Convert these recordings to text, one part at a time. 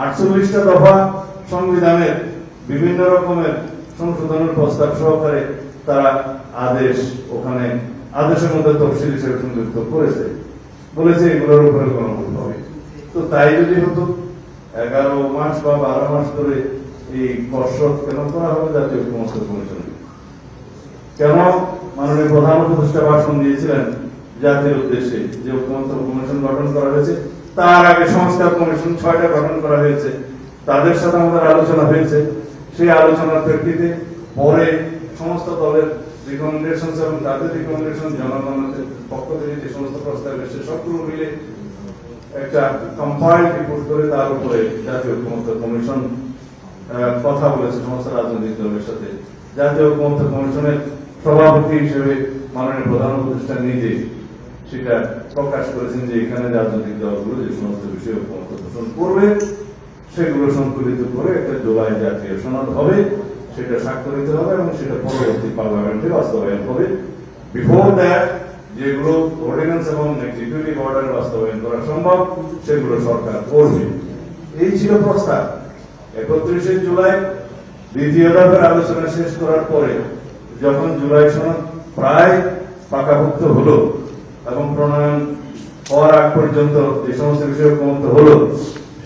48টা দফা সংবিধানের বিভিন্ন রকমের সংশোধনের প্রস্তাব সহকারে তারা ওখানে আদেশের মধ্যে তফসিল হিসেবে সংযুক্ত করেছে, বলেছে এগুলোর উপরে গণভোট হবে। তো তাই যদি হতো 11 মাস বা 12 মাস ধরে এই কসরত কেন করা হবে জাতীয় ঐক্যমত্য কমিশনে? কেন মাননীয় প্রধান উপদেষ্টা ভাষণ দিয়েছিলেন জাতির উদ্দেশ্যে যে ঐক্যমত্য কমিশন গঠন করা হয়েছে, তার আগে সংস্কার কমিশন 6টা গঠন করা হয়েছে, তাদের সাথে আমাদের আলোচনা হয়েছে। সেই আলোচনার প্রেক্ষিতে পরে সমস্ত দলের রিকমেন্ডেশন এবং তাদের রিকমেন্ডেশন জনগণের পক্ষ থেকে যে সমস্ত প্রস্তাব এসেছে সবগুলো মিলে একটা কম্পাইল রিপোর্ট করে তার উপরে জাতীয় ঐক্যমত্য কমিশন কথা বলেছে সমস্ত রাজনৈতিক দলের সাথে। জাতীয় ঐক্যমত্য কমিশনের সভাপতি হিসেবে মাননীয় প্রধান উপদেষ্টা নিজে সেটা প্রকাশ করেছেন যে এখানে রাজনৈতিক দলগুলো যে সমস্ত বিষয়ে ঐক্যমত্য পোষণ করবে সেগুলো সংকলিত করে একটা জুলাই জাতীয় সনদ হবে, সেটা স্বাক্ষরিত হবে এবং সেটা পরবর্তী পার্লামেন্টে বাস্তবায়ন হবে। বিফোর দ্যাট যেগুলো অর্ডিন্যান্স এবং এক্সিকিউটিভ অর্ডার বাস্তবায়ন করা সম্ভব সেগুলো সরকার করবে। এই ছিল প্রস্তাব। 31শে জুলাই দ্বিতীয় দফার আলোচনা শেষ করার পরে যখন জুলাই সনদ প্রায় পাকাপোক্ত হলো এবং প্রণয়ন হওয়ার আগ পর্যন্ত যে সমস্ত বিষয় ঐক্যমত্য হলো,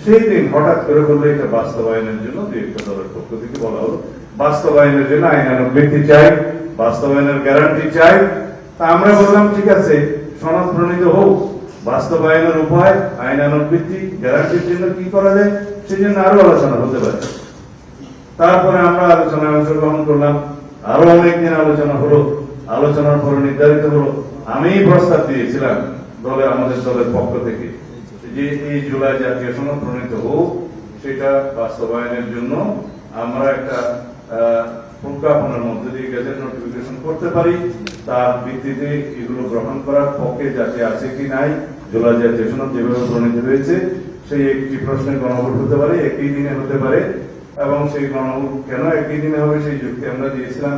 সেই দিন হঠাৎ করে বললো এটা বাস্তবায়নের জন্য দুই একটা দলের পক্ষ থেকে বলা হলো বাস্তবায়নের জন্য আইনানুগ ভিত্তি চাই, বাস্তবায়নের গ্যারান্টি চাই। তা আমরা বললাম ঠিক আছে, সনদ প্রণীত হোক, বাস্তবায়নের উপায় আইনানুগ ভিত্তি গ্যারান্টির জন্য কি করা যায় সেই জন্য আরো আলোচনা হতে পারে। তারপরে আমরা আলোচনায় অংশগ্রহণ করলাম, আরো অনেকদিন আলোচনা হলো, আলোচনার পরে নির্ধারিত হলো, আমি প্রস্তাব দিয়েছিলাম আমাদের দলের পক্ষ থেকে যে এই জুলাই জাতীয় সনদ প্রণীত হোক, সেটা বাস্তবায়নের জন্য আমরা একটা প্রজ্ঞাপনের মধ্যে দিয়ে গেজেট নোটিফিকেশন করতে পারি, তার ভিত্তিতে এগুলো গ্রহণ করার পক্ষে যাতে আছে কি নাই, জুলাই জাতীয় সনদ যেভাবে প্রণীত হয়েছে সেই একটি প্রশ্নের গণভোট হতে পারে, একই দিনে হতে পারে। এবং সেই গণভোট কেন একই দিনে হবে সেই যুক্তি আমরা দিয়েছিলাম,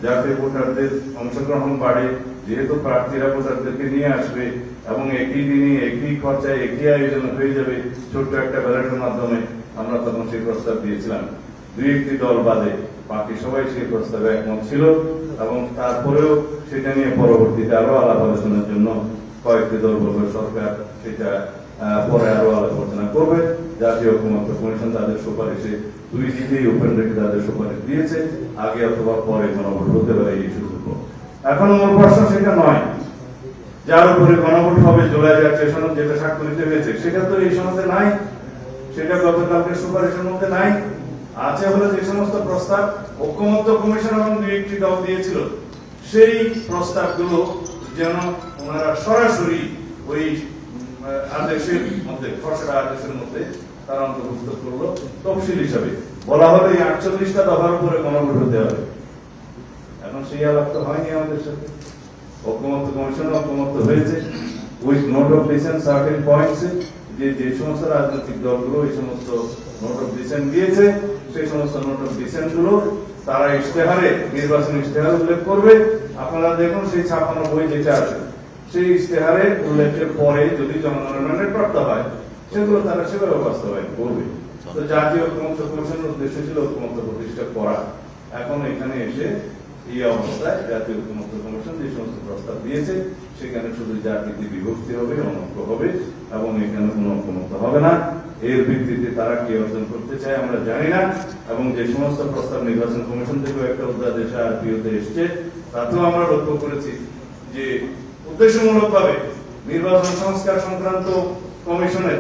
যাতে ভোটারদের অংশগ্রহণ বাড়ে, যেহেতু প্রার্থীরা ভোটারদেরকে নিয়ে আসবে এবং একই দিনে একই খরচায় একই আয়োজন হয়ে যাবে ছোট্ট একটা ব্যালটের মাধ্যমে। আমরা তখন সেই প্রস্তাব দিয়েছিলাম, দুই একটি দল বাদে বাকি সবাই সেই প্রস্তাবে একমত ছিল এবং তারপরেও সেটা নিয়ে পরবর্তীতে আরো আলাপ আলোচনার জন্য কয়েকটি দল বলবে সরকার সেটা পরে আরো আলোচনা করবে। জাতীয় ঐক্যমত্য কমিশন তাদের সুপারিশে দুই দিকেই ওপেন রেখে তাদের সুপারিশ দিয়েছে, আগে অথবা পরে গণভোট হতে পারে এই সুযোগ। এখন মূল প্রশ্ন সেটা নয়, যার উপরে গণভোট হবে জুলাই জাতীয় সনদ যেটা স্বাক্ষরিত হয়েছে সেটা তো এই সনদে নাই, সেটা গতকালকে সুপারিশের মধ্যে নাই। আছে হলো যে সমস্ত প্রস্তাব ঐক্যমত্য কমিশন এবং দুই একটি দল দিয়েছিল, সেই প্রস্তাবগুলো যেন ওনারা সরাসরি ওই আদেশের মধ্যে, খসড়া আদেশের মধ্যে তারা অন্তর্ভুক্ত করলো তফসিল হিসাবে। বলা হলো এই 48টা দফার উপরে গণভোট হতে হবে। এখন সেই আলাপ তো হয়নি আমাদের সাথে। ঐক্যমত্য কমিশন ঐক্যমত্য হয়েছে with note of dissent certain points, যে সমস্ত রাজনৈতিক দলগুলো এই সমস্ত নোট অফ ডিসেন্ট দিয়েছে সেই সমস্ত নোট অফ ডিসেন্ট গুলো তারা ইশতেহারে, নির্বাচনী ইশতেহারে উল্লেখ করবে। আপনারা দেখুন সেই 56 বই যেটা আছে সেই ইশতেহারে উল্লেখের পরে যদি জনগণের ম্যান্ডেট প্রাপ্ত হয় সেগুলো তারা সেভাবে বাস্তবায়ন করবে। তো জাতীয় ঐক্যমত্য কমিশনের উদ্দেশ্য ছিল ঐক্যমত্য প্রতিষ্ঠা করা। এখন এখানে এসে এই অবস্থায় জাতীয় ঐক্যমত্য কমিশন যে সমস্ত প্রস্তাব দিয়েছে সেখানে শুধু জাতিতে বিভক্তি হবে, অনৈক্য হবে এবং এখানে কোনো ঐক্যমত্য হবে না। এর ভিত্তিতে তারা কি অর্জন করতে চায় আমরা জানি না। এবং যে সমস্ত প্রস্তাব নির্বাচন কমিশন থেকেও একটা অধ্যাদেশ আরপিওতে এসছে তাতেও আমরা লক্ষ্য করেছি যে উদ্দেশ্যমূলক ভাবে নির্বাচন সংস্কার সংক্রান্ত কমিশনের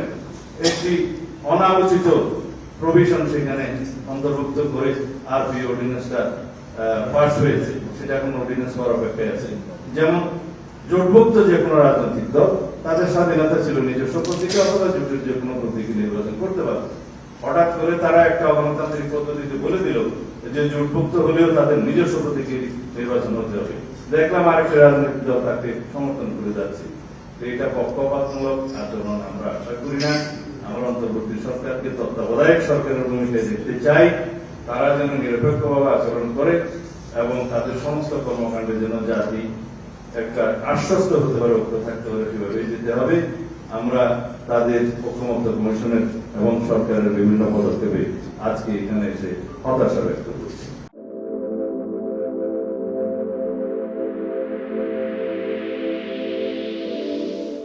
একটি অনালোচিত প্রভিশন সেখানে অন্তর্ভুক্ত করে আরপিও অর্ডিন্যান্সটা পাস হয়েছে, সেটা এখন অর্ডিন্যান্স হওয়ার অপেক্ষায় আছে। যেমন জোটভুক্ত যে কোনো রাজনৈতিক দল তাদের স্বাধীনতা ছিল নিজস্ব প্রতীকে অথবা জোটের যে কোনো প্রতীকে নির্বাচন করতে পারত। হঠাৎ করে তারা একটা গণতান্ত্রিক পদ্ধতিতে বলে দিল যে জোটভুক্ত হলেও তাদের নিজস্ব প্রতীকে নির্বাচন হতে হবে। দেখলাম আরেকটা রাজনৈতিক দল তাকে সমর্থন করে যাচ্ছে। এটা পক্ষপাতমূলক আচরণ আমরা আশা করি না। আমরা অন্তর্বর্তী সরকারকে তত্ত্বাবধায়ক সরকারের ভূমিকায় দেখতে চাই, তারা যেন নিরপেক্ষভাবে আচরণ করে এবং তাদের সমস্ত কর্মকাণ্ডের জন্য জাতি একটা আশ্বস্ত হতে পারে, ঐক্য থাকতে পারে, সেভাবে যেতে হবে। আমরা তাদের ঐক্যমত্য কমিশনের এবং সরকারের বিভিন্ন পদক্ষেপে আজকে এখানে এসে হতাশা ব্যক্ত করছি।